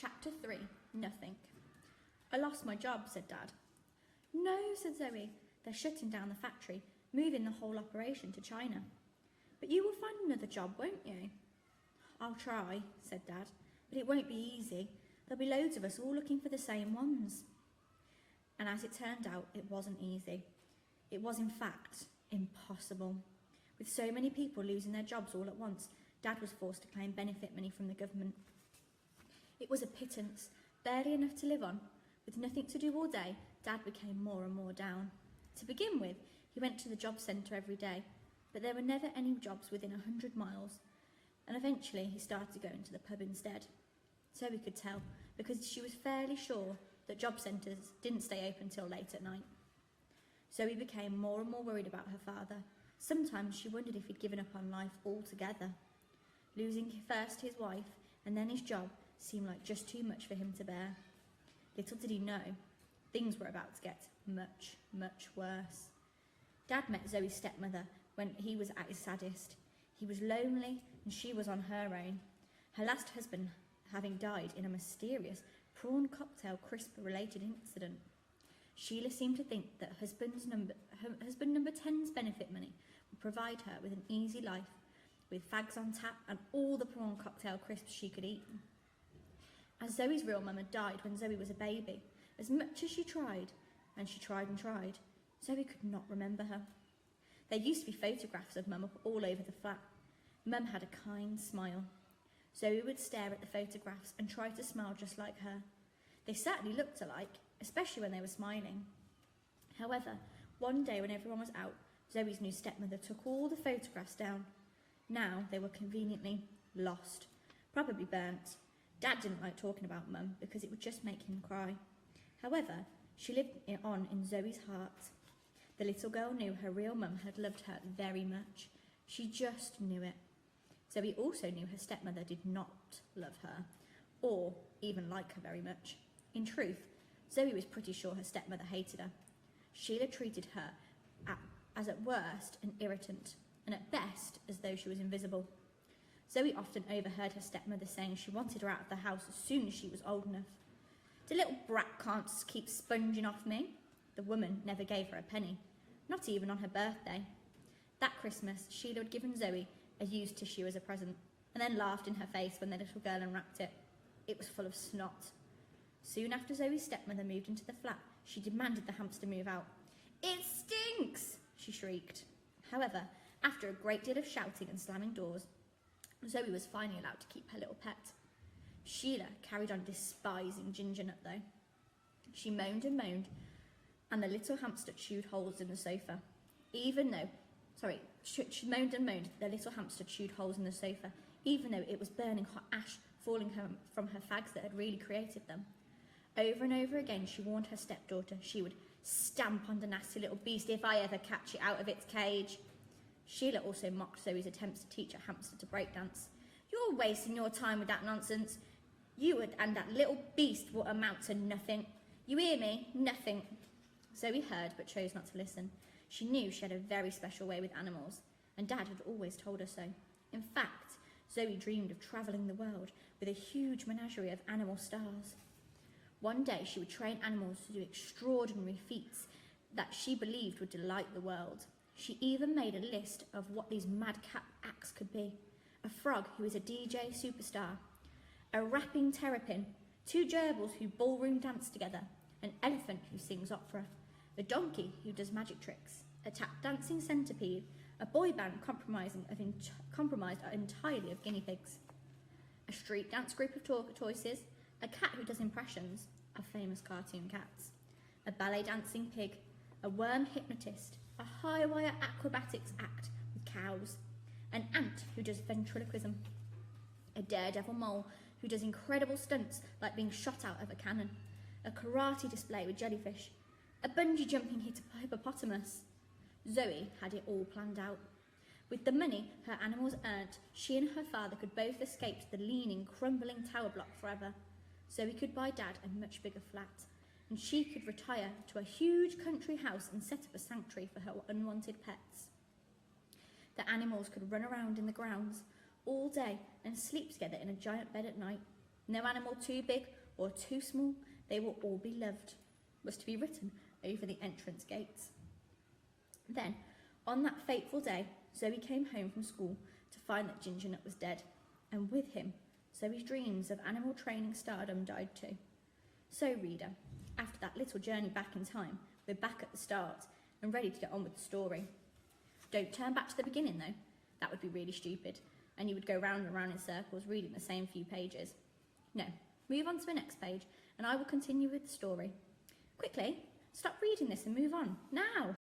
Chapter 3, Nothing. I lost my job, said Dad. No, said Zoe. They're shutting down the factory, moving the whole operation to China. But you will find another job, won't you? I'll try, said Dad, but it won't be easy. There'll be loads of us all looking for the same ones. And as it turned out, it wasn't easy. It was, in fact, impossible. With so many people losing their jobs all at once, Dad was forced to claim benefit money from the government. It was a pittance, barely enough to live on. With nothing to do all day, Dad became more and more down. To begin with, he went to the job centre every day, but there were never any jobs within 100 miles, and eventually he started to go into the pub instead. Zoe could tell, because she was fairly sure that job centres didn't stay open till late at night. Zoe became more and more worried about her father. Sometimes she wondered if he'd given up on life altogether. Losing first his wife and then his job seemed like just too much for him to bear. Little did he know, things were about to get much, much worse. Dad met Zoe's stepmother when he was at his saddest. He was lonely and she was on her own, her last husband having died in a mysterious prawn cocktail crisp-related incident. Sheila seemed to think that husband number 10's benefit money would provide her with an easy life, with fags on tap and all the prawn cocktail crisps she could eat. As Zoe's real mum had died when Zoe was a baby, as much as she tried, and she tried and tried, Zoe could not remember her. There used to be photographs of Mum up all over the flat. Mum had a kind smile. Zoe would stare at the photographs and try to smile just like her. They certainly looked alike, especially when they were smiling. However, one day when everyone was out, Zoe's new stepmother took all the photographs down. Now they were conveniently lost, probably burnt. Dad didn't like talking about Mum because it would just make him cry. However, she lived on in Zoe's heart. The little girl knew her real mum had loved her very much. She just knew it. Zoe also knew her stepmother did not love her, or even like her very much. In truth, Zoe was pretty sure her stepmother hated her. Sheila treated her as at worst an irritant, and at best as though she was invisible. Zoe often overheard her stepmother saying she wanted her out of the house as soon as she was old enough. The little brat can't keep sponging off me. The woman never gave her a penny, not even on her birthday. That Christmas, Sheila had given Zoe a used tissue as a present, and then laughed in her face when the little girl unwrapped it. It was full of snot. Soon after Zoe's stepmother moved into the flat, she demanded the hamster move out. "It stinks!" she shrieked. However, after a great deal of shouting and slamming doors, Zoe was finally allowed to keep her little pet. Sheila carried on despising Ginger Nut though. She moaned and moaned, and the little hamster chewed holes in the sofa. She moaned and moaned, the little hamster chewed holes in the sofa, even though it was burning hot ash falling from her fags that had really created them. Over and over again she warned her stepdaughter she would stamp on the nasty little beast if I ever catch it out of its cage. Sheila also mocked Zoe's attempts to teach her hamster to breakdance. "You're wasting your time with that nonsense. You and that little beast will amount to nothing. You hear me? Nothing." Zoe heard but chose not to listen. She knew she had a very special way with animals, and Dad had always told her so. In fact, Zoe dreamed of travelling the world with a huge menagerie of animal stars. One day she would train animals to do extraordinary feats that she believed would delight the world. She even made a list of what these madcap acts could be. A frog who is a DJ superstar, a rapping terrapin, 2 gerbils who ballroom dance together, an elephant who sings opera, a donkey who does magic tricks, a tap dancing centipede, a boy band comprised entirely of guinea pigs, a street dance group of tortoises, a cat who does impressions of famous cartoon cats, a ballet dancing pig, a worm hypnotist, a high wire acrobatics act with cows, an ant who does ventriloquism, a daredevil mole who does incredible stunts like being shot out of a cannon, a karate display with jellyfish, a bungee jumping hippopotamus. Zoe had it all planned out. With the money her animals earned, she and her father could both escape to the leaning, crumbling tower block forever. Zoe could buy Dad a much bigger flat, and she could retire to a huge country house and set up a sanctuary for her unwanted pets. The animals could run around in the grounds all day and sleep together in a giant bed at night. No animal too big or too small, they will all be loved, was to be written over the entrance gates. Then, on that fateful day, Zoe came home from school to find that Ginger Nut was dead, and with him, Zoe's dreams of animal training stardom died too. So, reader, after that little journey back in time, we're back at the start and ready to get on with the story. Don't turn back to the beginning though, that would be really stupid, and you would go round and round in circles reading the same few pages. No, move on to the next page and I will continue with the story. Quickly, stop reading this and move on, now!